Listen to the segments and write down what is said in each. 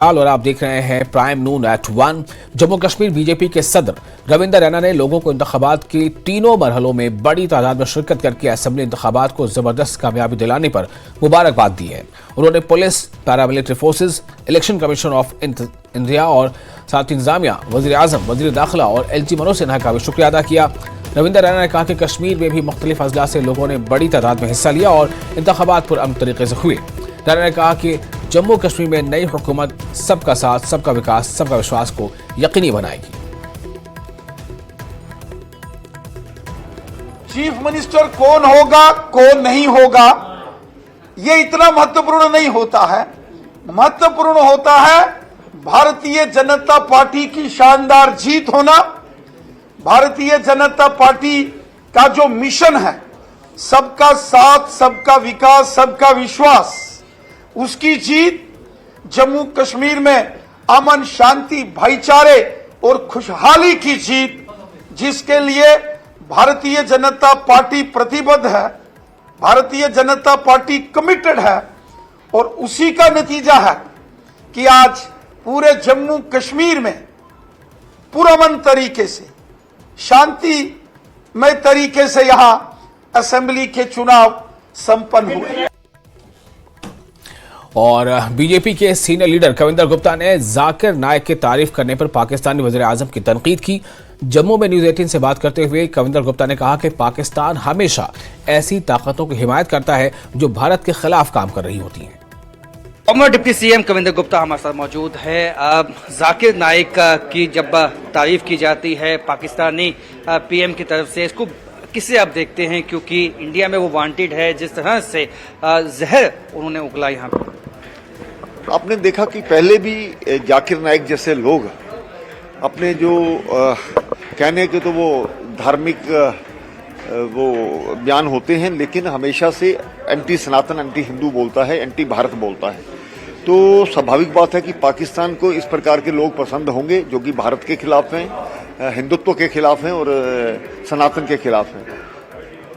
और आप देख रहे हैं प्राइम नून @1। जम्मू कश्मीर बीजेपी के सदर रविंदर रैना ने लोगों को इंतखाबात की तीनों मरहलों में बड़ी तादाद में शिरकत करके असेंबली इंतखाबात को जबरदस्त कामयाबी दिलाने पर मुबारकबाद दी है। उन्होंने police, paramilitary forces, election commission of India और साथ इंतजामिया, वजीर आजम, वजीर दाखिला और LG मनोज सिन्हा का भी शुक्रिया अदा किया। रविंदर रैना ने कहा कि कश्मीर में भी मुख्तलिफ अजला से लोगों ने बड़ी तादाद में हिस्सा लिया और इंतखाबात पुरअमन तरीके से हुए। रैना ने कहा कि जम्मू कश्मीर में नई हुकूमत सबका साथ, सबका विकास, सबका विश्वास को यकीनी बनाएगी। चीफ मिनिस्टर कौन होगा, कौन नहीं होगा, ये इतना महत्वपूर्ण नहीं होता है। महत्वपूर्ण होता है भारतीय जनता पार्टी की शानदार जीत होना। भारतीय जनता पार्टी का जो मिशन है, सबका साथ, सबका विकास, सबका विश्वास, उसकी जीत, जम्मू कश्मीर में अमन, शांति, भाईचारे और खुशहाली की जीत, जिसके लिए भारतीय जनता पार्टी प्रतिबद्ध है, भारतीय जनता पार्टी कमिटेड है। और उसी का नतीजा है कि आज पूरे जम्मू कश्मीर में पुरअमन तरीके से, शांतिमय तरीके से यहां असेंबली के चुनाव संपन्न हुए। और बीजेपी के सीनियर लीडर कविंदर गुप्ता ने जाकिर नाइक की तारीफ करने पर पाकिस्तानी वजीर आजम की तनकीद की। जम्मू में न्यूज 18 से बात करते हुए कविंदर गुप्ता ने कहा कि पाकिस्तान हमेशा ऐसी ताकतों की हिमायत करता है जो भारत के खिलाफ काम कर रही होती हैं। Farmer deputy CM Kavinder Gupta हमारे साथ मौजूद है। जाकिर नाइक की जब तारीफ की जाती है पाकिस्तानी PM की तरफ से, इसको किसे आप देखते हैं, क्योंकि इंडिया में वो वांटेड है, जिस तरह से जहर उन्होंने उगला यहाँ पे। आपने देखा कि पहले भी जाकिर नाइक जैसे लोग अपने जो कहने के तो वो धार्मिक वो बयान होते हैं, लेकिन हमेशा से एंटी सनातन, एंटी हिंदू बोलता है, एंटी भारत बोलता है। तो स्वाभाविक बात है कि पाकिस्तान को इस प्रकार के लोग पसंद होंगे जो कि भारत के खिलाफ हैं, हिंदुत्व के खिलाफ हैं और सनातन के खिलाफ हैं।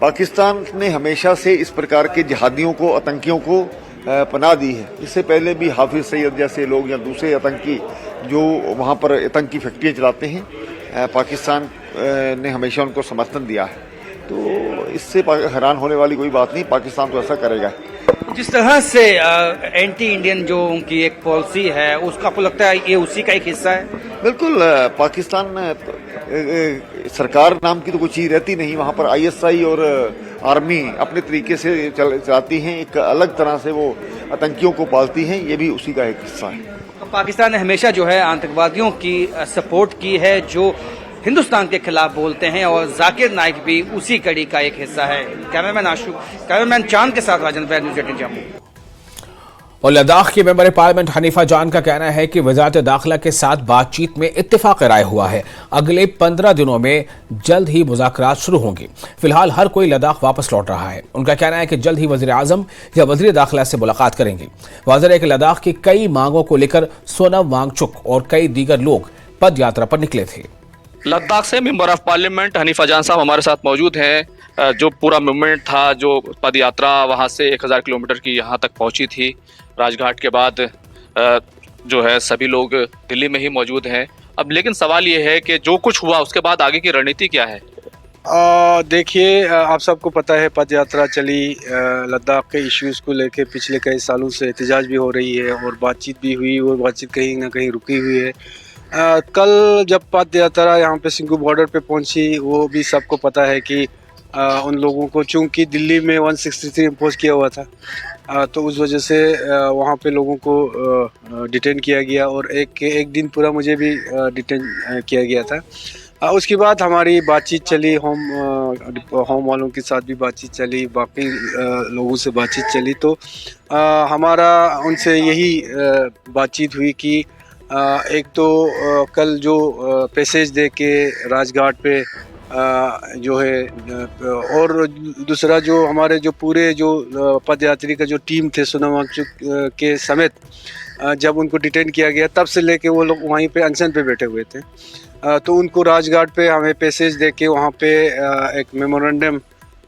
पाकिस्तान ने हमेशा से इस प्रकार के जिहादियों को, आतंकियों को पनाह दी है। इससे पहले भी हाफिज सईद जैसे लोग या दूसरे आतंकी जो वहाँ पर आतंकी फैक्ट्रियाँ चलाते हैं, पाकिस्तान ने हमेशा उनको समर्थन दिया है। तो इससे हैरान होने वाली कोई बात नहीं, पाकिस्तान तो ऐसा करेगा। जिस तरह से एंटी इंडियन जो उनकी एक पॉलिसी है, उसका आपको लगता है ये उसी का एक हिस्सा है? बिल्कुल। पाकिस्तान सरकार नाम की तो कोई चीज रहती नहीं, वहाँ पर ISI और आर्मी अपने तरीके से चलाती हैं, एक अलग तरह से वो आतंकियों को पालती हैं, ये भी उसी का एक हिस्सा है। पाकिस्तान ने हमेशा जो है आतंकवादियों की सपोर्ट की है जो हिंदुस्तान के खिलाफ बोलते हैं, और जाकिर नाइक भी उसी कड़ी का एक हिस्सा है। कैमरामैन चांद के साथ राजन बैर, न्यूज़ 18 जम्मू। और लद्दाख के मेंबर पार्लियामेंट हनीफा जान का कहना है कि वजारत दाखिला के साथ बातचीत में इत्तेफाक राय हुआ है। अगले 15 दिनों में जल्द ही मुज़ाकरात शुरू होंगे। फिलहाल हर कोई लद्दाख वापस लौट रहा है। उनका कहना है कि जल्द ही वज़ीर आज़म या वज़ीर दाखिला से मुलाकात करेंगे। वाज़ेह है कि लद्दाख की कई मांगों को लेकर सोनम वांगचुक और कई दीगर लोग पद यात्रा पर निकले थे। लद्दाख से मेंबर ऑफ पार्लियामेंट हनीफा जान साहब हमारे साथ मौजूद हैं। जो पूरा मूवमेंट था, जो पद यात्रा वहाँ से 1000 किलोमीटर की यहाँ तक पहुँची थी, राजघाट के बाद जो है सभी लोग दिल्ली में ही मौजूद हैं। अब लेकिन सवाल ये है कि जो कुछ हुआ उसके बाद आगे की रणनीति क्या है? देखिए, आप सबको पता है पद यात्रा चली, लद्दाख के इश्यूज़ को लेके पिछले कई सालों से एहतजाज भी हो रही है और बातचीत भी हुई, और बातचीत कहीं ना कहीं रुकी हुई है। कल जब पद यात्रा यहाँ पे सिंघू बॉर्डर पे पहुँची, वो भी सबको पता है कि उन लोगों को, चूंकि दिल्ली में 163 इम्पोज किया हुआ था, तो उस वजह से वहाँ पे लोगों को डिटेन किया गया, और एक दिन पूरा मुझे भी डिटेन किया गया था। उसके बाद हमारी बातचीत चली, होम वालों के साथ भी बातचीत चली, बाकी लोगों से बातचीत चली। तो हमारा उनसे यही बातचीत हुई कि एक तो कल जो पैसेज दे के राजघाट पे जो है, और दूसरा जो हमारे जो पूरे जो पदयात्री का जो टीम थे सोनम वांगचुक के समेत, जब उनको डिटेन किया गया तब से लेके वो लोग वहीं पे अनशन पे बैठे हुए थे। तो उनको राजघाट पे हमें पैसेज दे के वहाँ पे एक मेमोरेंडम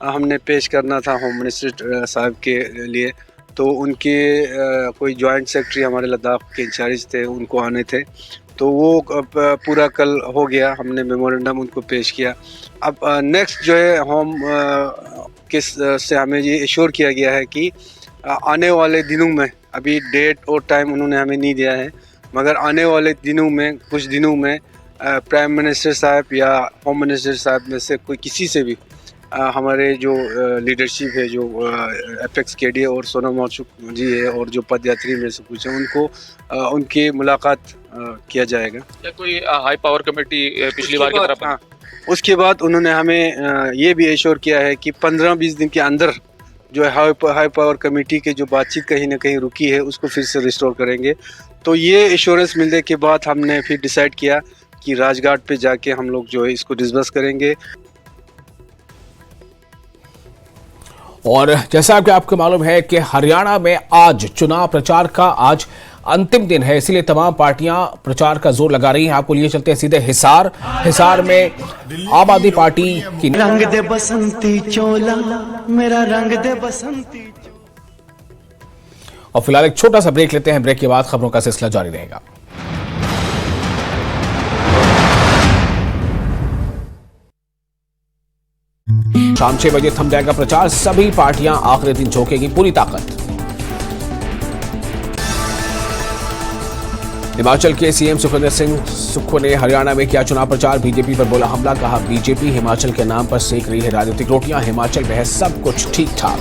हमने पेश करना था होम मिनिस्टर साहब के लिए। तो उनके कोई जॉइंट सेक्रेटरी हमारे लद्दाख के इंचार्ज थे, उनको आने थे, तो वो पूरा कल हो गया। हमने मेमोरेंडम उनको पेश किया। अब नेक्स्ट जो है होम से हमें ये एश्योर किया गया है कि आने वाले दिनों में, अभी डेट और टाइम उन्होंने हमें नहीं दिया है, मगर आने वाले दिनों में, कुछ दिनों में प्राइम मिनिस्टर साहब या होम मिनिस्टर साहब में से कोई किसी से भी हमारे जो लीडरशिप है, जो एपेक्स केडी और सोनम वांगचुक जी है और जो पदयात्री में से कुछ है, उनको उनकी मुलाकात किया जाएगा। क्या कोई हाई पावर कमेटी पिछली बार की तरह? हाँ, उसके बाद उन्होंने हमें ये भी एश्योर किया है कि 15-20 दिन के अंदर जो है हाई पावर कमेटी के जो बातचीत कहीं ना कहीं रुकी है उसको फिर से रिस्टोर करेंगे। तो ये एश्योरेंस मिलने के बाद हमने फिर डिसाइड किया कि राजघाट पे जाके हम लोग जो है इसको डिस्बर्स करेंगे। और जैसा कि आपको मालूम है कि हरियाणा में आज चुनाव प्रचार का आज अंतिम दिन है, इसलिए तमाम पार्टियां प्रचार का जोर लगा रही हैं। आपको लिए चलते हैं सीधे हिसार में आम आदमी पार्टी की रंग दे बसंती चोला, मेरा रंग दे बसंती। और फिलहाल एक छोटा सा ब्रेक लेते हैं। ब्रेक के बाद खबरों का सिलसिला जारी रहेगा। शाम 6 बजे थम जाएगा प्रचार। सभी पार्टियां आखिरी दिन झोंकेगी पूरी ताकत। हिमाचल के सीएम सुखविंदर सिंह सुक्खू ने हरियाणा में किया चुनाव प्रचार। बीजेपी पर बोला हमला, कहा बीजेपी हिमाचल के नाम पर सेक रही है राजनीतिक रोटियां, हिमाचल में है सब कुछ ठीक ठाक।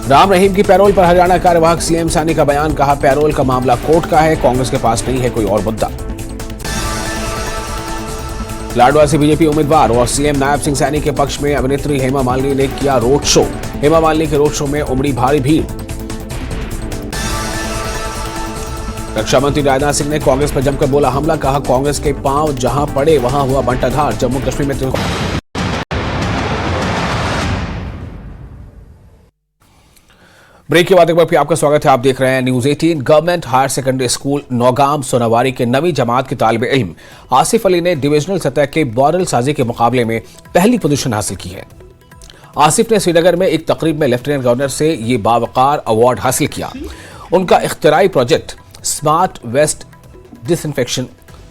राम रहीम की पैरोल पर हरियाणा कार्यवाहक सीएम सैनी का बयान, कहा पैरोल का मामला कोर्ट का है, कांग्रेस के पास नहीं है कोई और मुद्दा। लाडवा से बीजेपी उम्मीदवार और सीएम नायब सिंह सैनी के पक्ष में अभिनेत्री हेमा मालिनी ने किया रोड शो। हेमा मालिनी के रोड शो में उमड़ी भारी भीड़। रक्षा मंत्री राजनाथ सिंह ने कांग्रेस पर जमकर बोला हमला, कहा कांग्रेस के पांव जहां पड़े वहां हुआ बंटाधार। जम्मू कश्मीर में ब्रेक के बाद एक बार फिर आपका स्वागत है। आप देख रहे हैं News 18। Government higher secondary school Naugam Sonawari के 9वीं जमात के तालिब इल्म आसिफ अली ने डिविजनल सतह के बॉरल साजी के मुकाबले में पहली पोजीशन हासिल की है। आसिफ ने श्रीनगर में एक तकरीब में लेफ्टिनेंट गवर्नर से ये बावकार अवार्ड हासिल किया। उनका इख्तिराई प्रोजेक्ट स्मार्ट वेस्ट डिसइंफेक्शन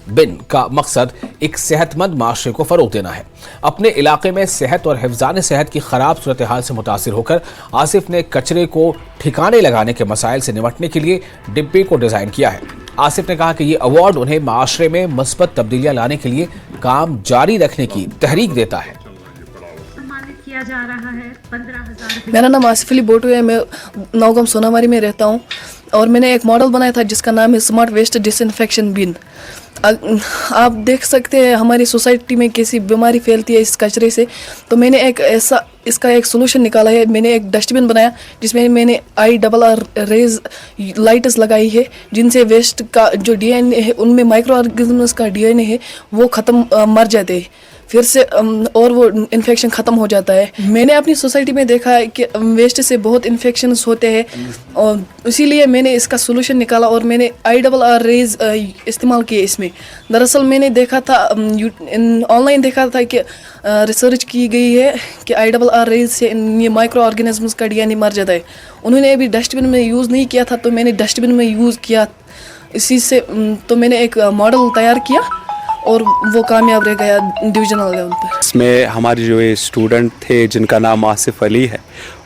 बिन का मकसद एक सेहतमंद माशरे को फरोग देना है। अपने इलाके में सेहत और हिफ्जान सेहत की खराब सूरत हाल से मुतासिर होकर आसिफ ने कचरे को ठिकाने लगाने के मसाइल से निपटने के लिए डिब्बे को डिजाइन किया है। आसिफ ने कहा कि ये अवार्ड उन्हें माशरे में मुस्बत तब्दीलियां लाने के लिए काम जारी रखने की तहरीक देता है। किया जा रहा है 15,000। मेरा नाम आसिफ अली बोटू है, मैं नौगाम सोनावारी में रहता हूँ और मैंने एक मॉडल बनाया था जिसका नाम है स्मार्ट वेस्ट डिसइंफेक्शन बिन। आप देख सकते हैं हमारी सोसाइटी में कैसी बीमारी फैलती है इस कचरे से, तो मैंने एक ऐसा इसका एक सोल्यूशन निकाला है। मैंने एक डस्टबिन बनाया जिसमें मैंने IRR रेज लाइट्स लगाई है, जिनसे वेस्ट का जो DNA है उनमें माइक्रो ऑर्गेनिजम्स का DNA है वो ख़त्म मर जाते हैं फिर से और वो इन्फेक्शन ख़त्म हो जाता है। मैंने अपनी सोसाइटी में देखा है कि वेस्ट से बहुत इन्फेक्शंस होते हैं और इसीलिए मैंने इसका सोल्यूशन निकाला और मैंने IRR रेज इस्तेमाल किए इसमें। दरअसल मैंने देखा था ऑनलाइन देखा था कि रिसर्च की गई है कि IRR रेज से ये माइक्रो ऑर्गेनिजम्स का DNA मर जाता है। उन्होंने अभी डस्टबिन में यूज़ नहीं किया था तो मैंने डस्टबिन में यूज़ किया, इसी से तो मैंने एक मॉडल तैयार किया और वो कामयाब रह गया डिविजनल लेवल पर। इसमें हमारे जो ये स्टूडेंट थे जिनका नाम आसिफ अली है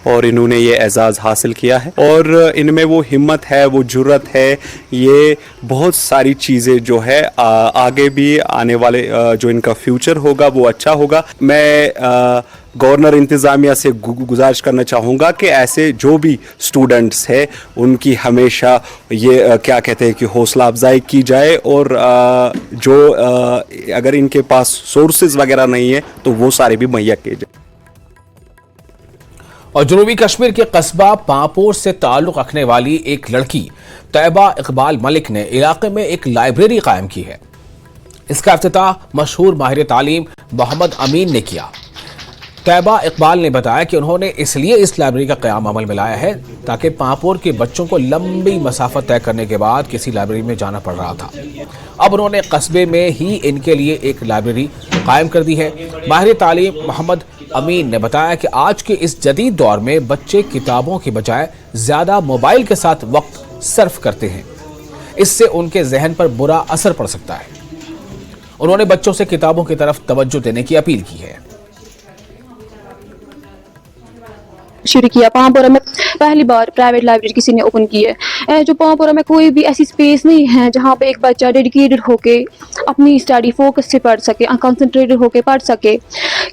और इन्होंने ये एजाज़ हासिल किया है और इनमें वो हिम्मत है, वो जुर्रत है, ये बहुत सारी चीज़ें जो है आगे भी आने वाले जो इनका फ्यूचर होगा वो अच्छा होगा। मैं गवर्नर इंतज़ामिया से गुजारिश करना चाहूँगा कि ऐसे जो भी स्टूडेंट्स हैं उनकी हमेशा ये क्या कहते हैं कि हौसला अफजाई की जाए और जो अगर इनके पास सोर्सेज वगैरह नहीं है तो वो सारे भी मुहैया किए जाए। और जनूबी कश्मीर के कस्बा पांपोर से ताल्लुक रखने वाली एक लड़की तैयबा इकबाल मलिक ने इलाके में एक लाइब्रेरी कायम की है। इसका इफ्तिताह मशहूर माहिर तालीम मोहम्मद अमीन ने किया। तैयबा इकबाल ने बताया कि उन्होंने इसलिए इस लाइब्रेरी का क़याम अमल में लाया है ताकि पांपोर के बच्चों को लंबी मसाफत तय करने के बाद किसी लाइब्रेरी में जाना पड़ रहा था। अब उन्होंने कस्बे में ही इनके लिए एक लाइब्रेरी कायम कर दी है। माहिर तालीम मोहम्मद अमीन ने बताया कि आज के इस जदीद दौर में बच्चे किताबों के बजाय ज्यादा मोबाइल के साथ वक्त सर्फ करते हैं। इससे उनके जहन पर बुरा असर पड़ सकता है। उन्होंने बच्चों से किताबों की तरफ तवज्जो देने की अपील की है। शुरू किया पामपुरा में पहली बार प्राइवेट लाइब्रेरी किसी ने ओपन की है। जो पामपुरा में कोई भी ऐसी स्पेस नहीं है जहाँ पे एक बच्चा डेडिकेटेड होके अपनी स्टडी फोकस से पढ़ सके, कंसंट्रेटेड होके पढ़ सके,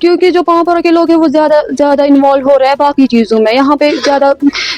क्योंकि जो पामपुरा के लोग हैं वो ज़्यादा इन्वॉल्व हो रहे हैं बाकी चीज़ों में। यहाँ पे ज़्यादा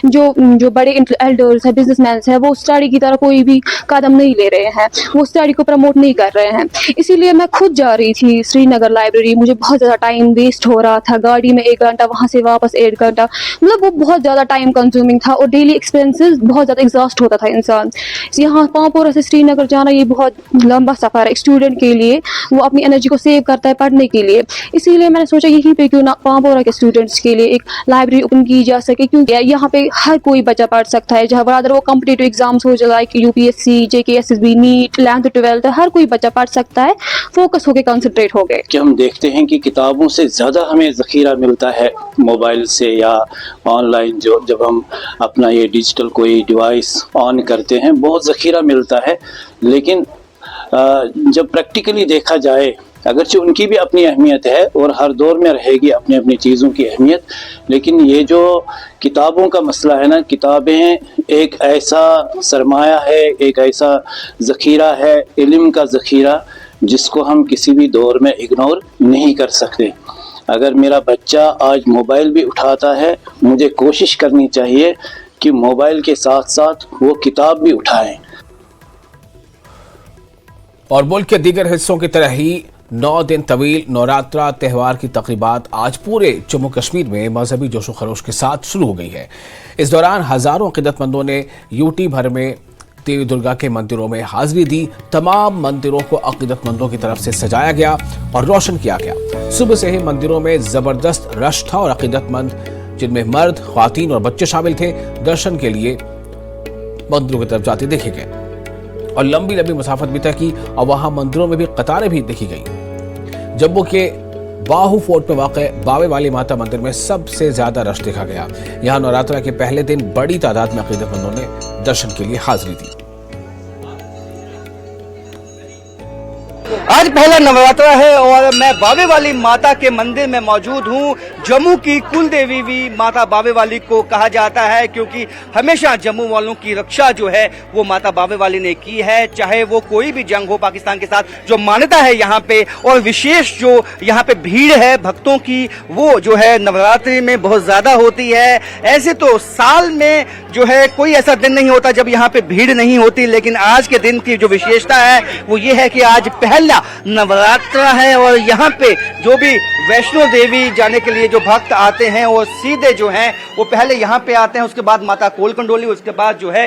जो बड़े एल्डर्स हैं, बिजनेसमैन हैं, वो स्टडी की तरह कोई भी कदम नहीं ले रहे हैं, वो स्टडी को प्रमोट नहीं कर रहे हैं। इसीलिए मैं खुद जा रही थी श्रीनगर लाइब्रेरी। मुझे बहुत ज़्यादा टाइम वेस्ट हो रहा था, गाड़ी में 1 घंटा, वहाँ से वापस 1 घंटा, मतलब वो बहुत ज़्यादा टाइम कंज्यूमिंग था और डेली एक्सपेंसेस बहुत ज़्यादा एग्जॉस्ट होता था इंसान। यहाँ पामपुरा से श्रीनगर जाना ये बहुत लंबा सफ़र है स्टूडेंट के लिए। वो अपनी एनर्जी को सेव करता है पढ़ने के लिए। इसीलिए मैंने सोचा यहीं पे क्यों ना पामपुरा के स्टूडेंट्स के लिए एक लाइब्रेरी ओपन की जा सके, क्योंकि यहाँ पे हर कोई बच्चा पढ़ सकता है। जहाँ बराबर वो कॉम्पिटिटिव एग्जाम्स हो जाए, UPSC, JKSSB, NEET, 11th 12th, हर कोई बच्चा पढ़ सकता है, फोकस होके कंसंट्रेट हो गए। कि हम देखते हैं कि किताबों से ज़्यादा हमें ज़ख़ीरा मिलता है मोबाइल से या ऑनलाइन। जब हम अपना ये डिजिटल कोई डिवाइस ऑन करते हैं बहुत ज़ख़ीरा मिलता है, लेकिन जब प्रैक्टिकली देखा जाए, अगरचे उनकी भी अपनी अहमियत है और हर दौर में रहेगी अपनी अपनी चीज़ों की अहमियत, लेकिन ये जो किताबों का मसला है ना, किताबें एक ऐसा सरमाया है, एक ऐसा ज़ख़ीरा है, इल्म का ज़ख़ीरा, जिसको हम किसी भी दौर में इग्नोर नहीं कर सकते। अगर मेरा बच्चा आज मोबाइल भी उठाता है, मुझे कोशिश करनी चाहिए कि मोबाइल के साथ साथ वो किताब भी उठाएं। और मुल्क के दीगर हिस्सों की तरह ही 9 दिन तवील नवरात्रा त्यौहार की तकरीबात आज पूरे जम्मू कश्मीर में मजहबी जोशो खरोश के साथ शुरू हो गई है। इस दौरान हजारों अक़ीदतमंदों ने यूटी भर में देवी दुर्गा के मंदिरों में हाजिरी दी। तमाम मंदिरों को अक़ीदतमंदों की तरफ से सजाया गया और रोशन किया गया। सुबह से ही मंदिरों में जबरदस्त रश था और अक़ीदतमंद, जिनमें मर्द, ख्वातीन और बच्चे शामिल थे, दर्शन के लिए मंदिरों की तरफ जाते देखे गए और लंबी लंबी मुसाफत भी तय की और वहां मंदिरों में भी कतारें भी देखी गई। जम्मू के बाहू फोर्ट में वाक़ बावे वाली माता मंदिर में सबसे ज्यादा रश देखा गया। यहां नवरात्रा के पहले दिन बड़ी तादाद में अक़ीदतमंदों ने दर्शन के लिए हाजिरी दी। आज पहला नवरात्रा है और मैं बावे वाली माता के मंदिर में मौजूद हूँ। जम्मू की कुल देवी भी माता बावे वाली को कहा जाता है, क्योंकि हमेशा जम्मू वालों की रक्षा जो है वो माता बावे वाली ने की है, चाहे वो कोई भी जंग हो पाकिस्तान के साथ। जो मान्यता है यहाँ पे और विशेष जो यहाँ पे भीड़ है भक्तों की, वो जो है नवरात्रि में बहुत ज्यादा होती है। ऐसे तो साल में जो है कोई ऐसा दिन नहीं होता जब यहाँ पे भीड़ नहीं होती, लेकिन आज के दिन की जो विशेषता है वो ये है कि आज पहला नवरात्रा है और यहाँ पे जो भी वैष्णो देवी जाने के लिए जो भक्त आते हैं वो सीधे जो हैं वो पहले यहाँ पे आते हैं, उसके बाद माता कोलकंडोली, उसके बाद जो है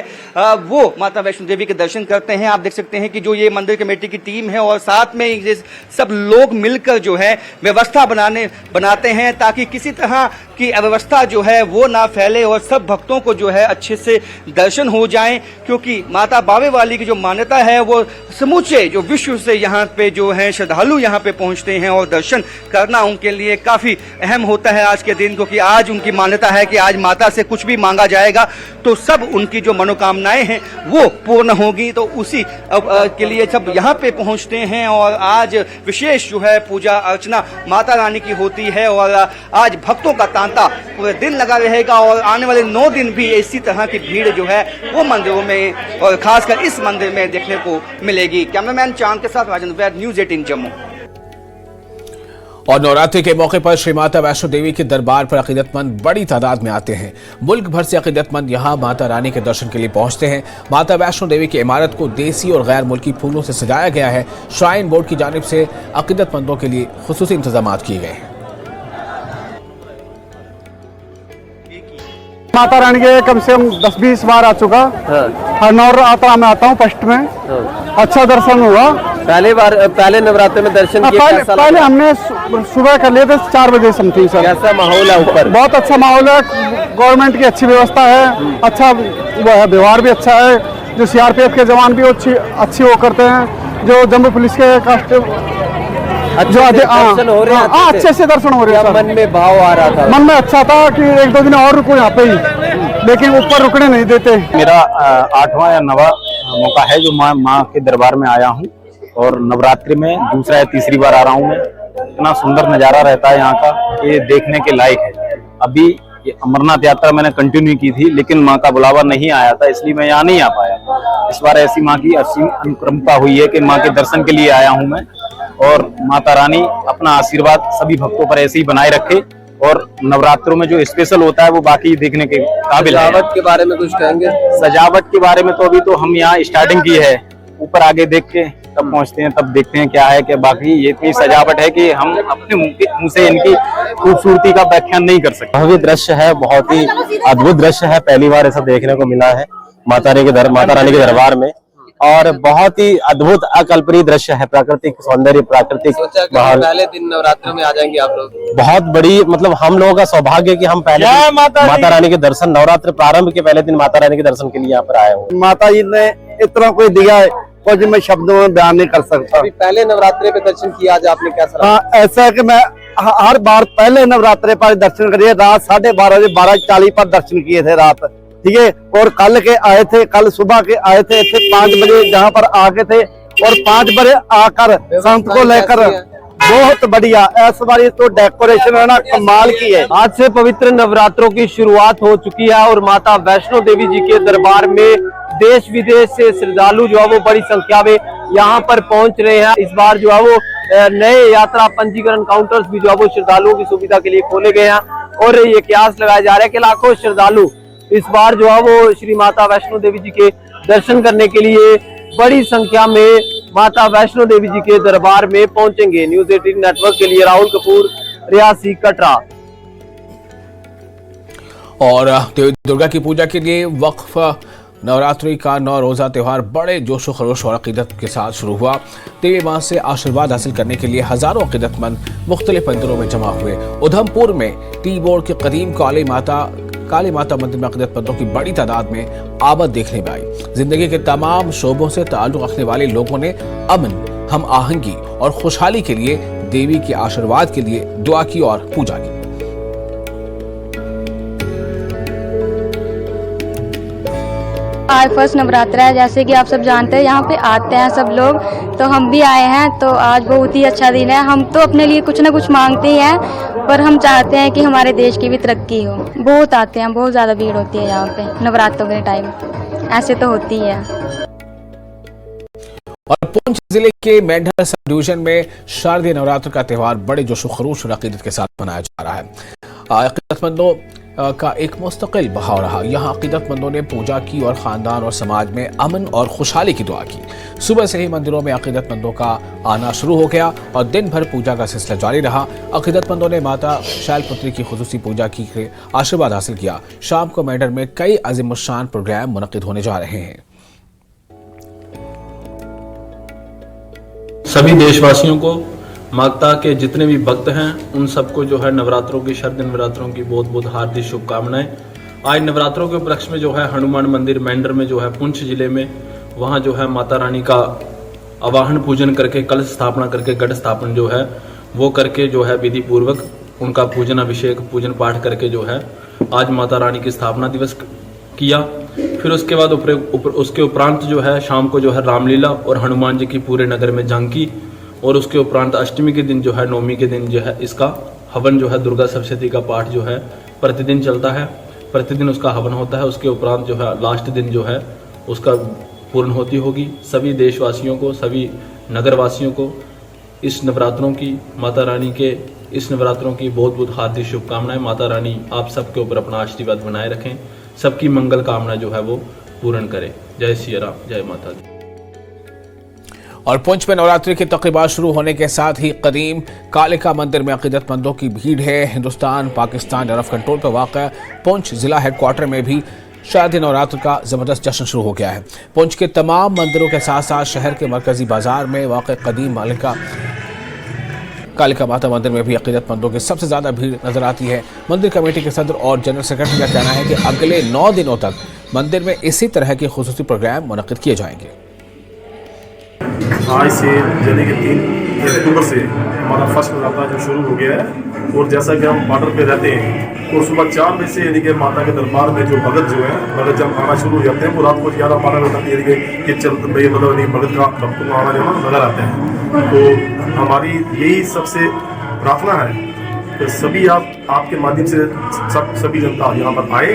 वो माता वैष्णो देवी के दर्शन करते हैं। आप देख सकते हैं कि जो ये मंदिर कमेटी की टीम है और साथ में ये सब लोग मिलकर जो है व्यवस्था बनाते हैं ताकि किसी तरह की अव्यवस्था जो है वो ना फैले और सब भक्तों को जो है अच्छे से दर्शन हो जाएं, क्योंकि माता बावे वाली की जो मान्यता है वो समूचे जो विश्व से यहाँ पे जो है श्रद्धालु यहाँ पे पहुँचते हैं और दर्शन करना उनके लिए काफी अहम होता है आज के दिन, क्योंकि आज उनकी मान्यता है कि आज माता से कुछ भी मांगा जाएगा तो सब उनकी जो मनोकामनाएं हैं वो पूर्ण होगी। तो उसी के लिए सब यहाँ पे पहुँचते हैं और आज विशेष जो है पूजा अर्चना माता रानी की होती है और आज भक्तों का तांता पूरे दिन लगा रहेगा और आने वाले 9 दिन भी इसी तरह की भीड़ जो है वो मंदिरों में और खासकर इस मंदिर में देखने को मिलेगी। कैमरामैन चांद के साथ राजेंद्र वैद, न्यूज़ 18 जम्मू। और नवरात्रि के मौके पर श्री माता वैष्णो देवी के दरबार पर अक़ीदतमंद बड़ी तादाद में आते हैं। मुल्क भर से अक़ीदतमंद यहां माता रानी के दर्शन के लिए पहुंचते हैं। माता वैष्णो देवी की इमारत को देसी और गैर मुल्की फूलों से सजाया गया है। श्राइन बोर्ड की जानिब से अक़ीदतमंदों के लिए खुसूसी इंतजाम किए गए हैं। माता रानी के कम से कम 10-20 बार आ चुका। हर नवरात्रा में आता हूँ फर्स्ट में। अच्छा दर्शन हुआ। पहले नवरात्रे में दर्शन किया? पहले हमने सुबह कर लिए थे 4 बजे समथिंग सर। कैसा माहौल है ऊपर? बहुत अच्छा माहौल है। गवर्नमेंट की अच्छी व्यवस्था है, अच्छा व्यवहार भी अच्छा है। जो CRPF के जवान भी अच्छी वो करते हैं। जो जम्मू पुलिस के जो दर्शन हो रहे हैं अच्छे से दर्शन हो रहे हैं। मन में भाव आ रहा था? मन में अच्छा था कि 1-2 दिन और रुको यहाँ पे ही, लेकिन ऊपर रुकने नहीं देते। मेरा 8वां या 9वां मौका है जो माँ के दरबार में आया हूँ, और नवरात्रि में दूसरा या तीसरी बार आ रहा हूँ मैं। इतना सुंदर नज़ारा रहता है यहाँ का, ये देखने के लायक है। अभी अमरनाथ यात्रा मैंने कंटिन्यू की थी, लेकिन माँ का बुलावा नहीं आया था, इसलिए मैं यहाँ नहीं आ पाया। इस बार ऐसी माँ की असीम अनुकंपा हुई है कि माँ के दर्शन के लिए आया हूँ मैं, और माता रानी अपना आशीर्वाद सभी भक्तों पर ऐसे ही बनाए रखे, और नवरात्रों में जो स्पेशल होता है वो बाकी देखने के काबिल है। सजावट के बारे में कुछ कहेंगे? सजावट के बारे में तो अभी तो हम यहाँ स्टार्टिंग की है, ऊपर आगे देख के तब पहुँचते हैं, तब देखते हैं क्या है क्या। बाकी ये इतनी सजावट है कि हम अपने मुंह से इनकी खूबसूरती का व्याख्यान नहीं कर सकते। भव्य दृश्य है, बहुत ही अद्भुत दृश्य है, पहली बार ऐसा देखने को मिला है माता रानी के दरबार में, और बहुत ही अद्भुत अकल्पनीय दृश्य है। प्राकृतिक सौंदर्य, प्राकृतिक माहौल। पहले दिन नवरात्र में आ जाएंगे आप लोग? बहुत बड़ी, मतलब हम लोगों का सौभाग्य कि हम पहले माता रानी के दर्शन, नवरात्र प्रारंभ के पहले दिन माता रानी के दर्शन के लिए यहाँ पर आए हूँ। माता जी ने इतना कोई दिया है और जो मैं शब्दों में बयान नहीं कर सकता। पहले नवरात्रि पे दर्शन किया, आज आपने कैसा? हाँ, ऐसा है कि मैं हर बार पहले नवरात्रे पर दर्शन करिए, रात 12:30 बजे 12:40 पर दर्शन किए थे रात, ठीक है। और कल के आए थे, कल सुबह के आए थे 5 बजे जहाँ पर आके थे, और 5 बजे आकर संत को लेकर बहुत बढ़िया। इस बार तो डेकोरेशन है ना, कमाल की है। आज से पवित्र नवरात्रों की शुरुआत हो चुकी है, और माता वैष्णो देवी जी के दरबार में देश विदेश से श्रद्धालु जो है वो बड़ी संख्या में यहाँ पर पहुंच रहे हैं। इस बार जो है वो नए यात्रा पंजीकरण काउंटर्स भी जो है वो श्रद्धालुओं की सुविधा के लिए खोले गए हैं, और ये कयास लगाया जा रहा है कि लाखों श्रद्धालु इस बार जो है वो श्री माता वैष्णो देवी जी के दर्शन करने के लिए बड़ी संख्या में माता वैष्णो देवी जी के दरबार में पहुंचेंगे। न्यूज़ 18 नेटवर्क के लिए राहुल कपूर, रियासी, कटरा। और देवी दुर्गा की पूजा के लिए वक्फ नवरात्रि का 9 रोजा त्यौहार बड़े जोशो खरोश और अकीदत के साथ शुरू हुआ। देवी मां से आशीर्वाद हासिल करने के लिए हजारों अकीदतमंद मुख्तलिफ मंदिरों में जमा हुए। उधमपुर में टी बोर्ड के कदीम काली माता मंदिर में अकीदतमंदों की बड़ी तादाद में आमद देखने में आई। जिंदगी के तमाम शोबों से ताल्लुक रखने वाले लोगों ने अमन, हम आहंगी और खुशहाली के लिए देवी के आशीर्वाद के लिए दुआ की और पूजा की। आज फर्स्ट नवरात्रा है, जैसे कि आप सब जानते हैं, यहाँ पे आते हैं सब लोग, तो हम भी आए हैं। तो आज बहुत ही अच्छा दिन है। हम तो अपने लिए कुछ ना कुछ मांगते ही हैं, पर हम चाहते हैं कि हमारे देश की भी तरक्की हो। बहुत आते हैं, बहुत ज़्यादा भीड़ होती है यहाँ पे नवरात्रों के टाइम, ऐसे तो होती है। और पुंछ जिले के मेंढर सब डिवीजन में शारदीय नवरात्र का त्यौहार बड़े जोशो खरोश और अकीदत के साथ मनाया जा रहा है। अकीदतमंदों का एक मुस्तकिल बहाव रहा। यहाँ अकीदतमंदों ने पूजा की और खानदान और समाज में अमन और खुशहाली की दुआ की। सुबह से ही मंदिरों में अकीदतमंदों का आना शुरू हो गया और दिन भर पूजा का सिलसिला जारी रहा। अकीदतमंदों ने माता शैलपुत्री की खुसूसी पूजा की आशीर्वाद हासिल किया। शाम को मेंढर में कई अजीमुशान प्रोग्राम मुनक्किद होने जा रहे हैं। सभी देशवासियों को, माता के जितने भी भक्त हैं, उन सबको जो है नवरात्रों की, शारदीय नवरात्रों की बहुत बहुत हार्दिक शुभकामनाएं। आज नवरात्रों के उपलक्ष्य में जो है हनुमान मंदिर मेंढर में जो है पुंछ जिले में, वहाँ जो है माता रानी का आवाहन पूजन करके, कलश स्थापना करके, गढ़ स्थापन जो है वो करके जो है विधि पूर्वक उनका पूजन अभिषेक पूजन पाठ करके जो है आज माता रानी की स्थापना दिवस किया। फिर उसके बाद उसके उपरांत जो है शाम को जो है रामलीला और हनुमान जी की पूरे नगर में झांकी, और उसके उपरांत अष्टमी के दिन जो है, नवमी के दिन जो है इसका हवन जो है, दुर्गा सप्तशती का पाठ जो है प्रतिदिन चलता है, प्रतिदिन उसका हवन होता है। उसके उपरांत जो है लास्ट दिन जो है उसका पूर्ण होती होगी। सभी देशवासियों को, सभी नगरवासियों को इस नवरात्रों की, माता रानी के इस नवरात्रों की बहुत बहुत हार्दिक शुभकामनाएं। माता रानी आप सबके ऊपर अपना आशीर्वाद बनाए रखें, सबकी मंगल कामना जो है वो पूर्ण करे। जय सिया राम, जय माता दी। और पुंछ में नवरात्रि की तक़रीबात शुरू होने के साथ ही कदीम कालिका मंदिर में अकीदतमंदों की भीड़ है। हिंदुस्तान पाकिस्तान रफ कंट्रोल पर वाक़ पुंछ जिला हेडक्वार्टर में भी शारदीय नवरात्र का जबरदस्त जश्न शुरू हो गया है। पुंछ के तमाम मंदिरों के साथ साथ शहर के मरकजी बाजार में वाक़ कदीम कालिका माता मंदिर में भी अकीदतमंदों की सबसे ज़्यादा भीड़ नजर आती है। मंदिर कमेटी के सदर और जनरल सेक्रेटरी का कहना है कि अगले 9 दिनों तक मंदिर में इसी तरह के खुसूसी प्रोग्राम मुनक्किद किए जाएंगे। आज से यानी कि अक्टूबर से हमारा फर्स्ट नवरात्रा जो शुरू हो गया है। और जैसा कि हम बॉर्डर पे रहते हैं और सुबह 4 बजे से यानी कि माता के दरबार में जो भगत जो है भगत जब आना शुरू हो जाते हैं वो रात को 11-12 बजे तक यानी कि चलते भाई मतलब भगत का भक्तों को आना जाना नजर आते हैं। तो हमारी यही सबसे प्रार्थना है तो सभी आपके माध्यम से सभी जनता यहाँ पर आए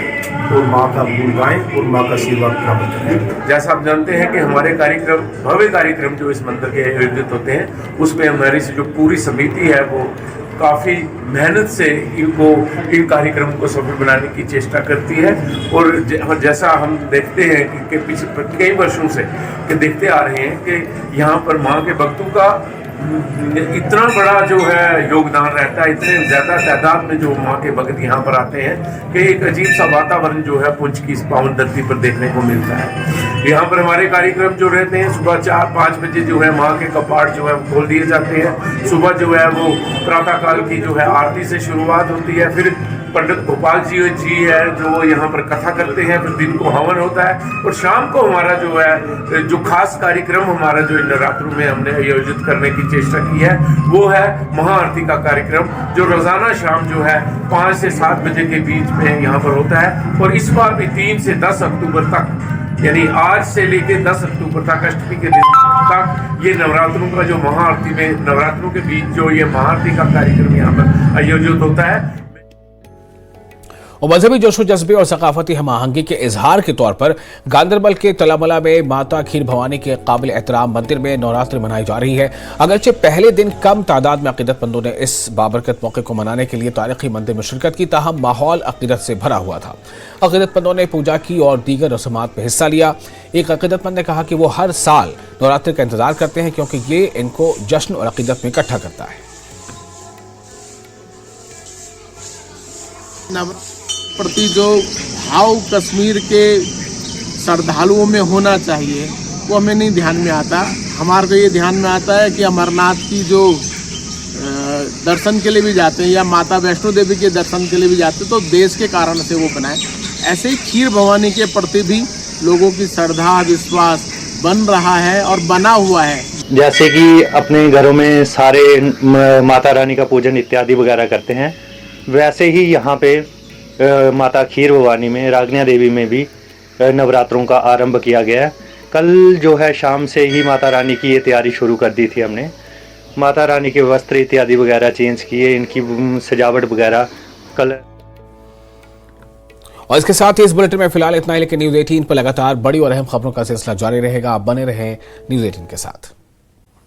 और माँ का गुण गाएं और माँ का आशीर्वाद प्राप्त करें। जैसा आप जानते हैं कि हमारे कार्यक्रम भव्य कार्यक्रम जो इस मंदिर के आयोजित होते हैं उसमें हमारी जो पूरी समिति है वो काफ़ी मेहनत से इन कार्यक्रमों को सफल बनाने की चेष्टा करती है। और जैसा हम देखते हैं कि पिछले कई वर्षों से कि देखते आ रहे हैं कि यहाँ पर माँ के भक्तों का इतना बड़ा जो है योगदान रहता है, इतने ज़्यादा तादाद में जो माँ के भक्त यहाँ पर आते हैं कि एक अजीब सा वातावरण जो है पुंछ की इस पावन धरती पर देखने को मिलता है। यहाँ पर हमारे कार्यक्रम जो रहते हैं सुबह 4-5 बजे जो है माँ के कपाट जो है खोल दिए जाते हैं। सुबह जो है वो प्रातः काल की जो है आरती से शुरुआत होती है, फिर पंडित गोपाल जी है जो यहाँ पर कथा करते हैं, फिर दिन को हवन होता है और शाम को हमारा जो है जो खास कार्यक्रम हमारा जो नवरात्रों में हमने आयोजित करने की चेष्टा की है वो है महाआरती का कार्यक्रम जो रोजाना शाम जो है 5 से 7 बजे के बीच में यहाँ पर होता है। और इस बार भी 3 से 10 अक्टूबर तक यानी आज से लेकर 10 अक्टूबर तक अष्टमी के दिन तक ये नवरात्रों का जो महाआरती में नवरात्रों के बीच जो ये महाआरती का कार्यक्रम यहाँ पर आयोजित होता है। और मजहबी जोशो जज्बे और सकाफती हम आहंगी के इजहार के तौर पर गांदरबल के तलामला में माता खीर भवानी के काबिल एहतराम मंदिर में नवरात्रि मनाई जा रही है। अगरचे पहले दिन कम तादाद में अकीदतमंदों ने इस बाबरकत मौके को मनाने के लिए तारीखी मंदिर में शिरकत की, ताहम माहौल अकीदत से भरा हुआ था। अकीदतमंदों ने पूजा की और दीगर रस्मात में हिस्सा लिया। एक अकीदतमंद ने कहा कि वो हर साल नवरात्रि का इंतजार करते हैं क्योंकि ये इनको जश्न और अकीदत में इकट्ठा करता है। प्रति जो भाव कश्मीर के श्रद्धालुओं में होना चाहिए वो हमें नहीं ध्यान में आता। हमारे को ये ध्यान में आता है कि अमरनाथ की जो दर्शन के लिए भी जाते हैं या माता वैष्णो देवी के दर्शन के लिए भी जाते हैं तो देश के कारण से वो बनाए। ऐसे ही खीर भवानी के प्रति भी लोगों की श्रद्धा विश्वास बन रहा है और बना हुआ है। जैसे कि अपने घरों में सारे माता रानी का पूजन इत्यादि वगैरह करते हैं, वैसे ही यहाँ पे माता खीर भवानी में रागनिया देवी में भी नवरात्रों का आरंभ किया गया है। कल जो है शाम से ही माता रानी की ये तैयारी शुरू कर दी थी हमने। माता रानी के वस्त्र इत्यादि वगैरह चेंज किए, इनकी सजावट वगैरह कल। और इसके साथ ही इस बुलेटिन में फिलहाल इतना ही, लेकिन न्यूज़ 18 पर लगातार बड़ी और अहम खबरों का सिलसिला जारी रहेगा। आप बने रहें न्यूज़ 18 के साथ।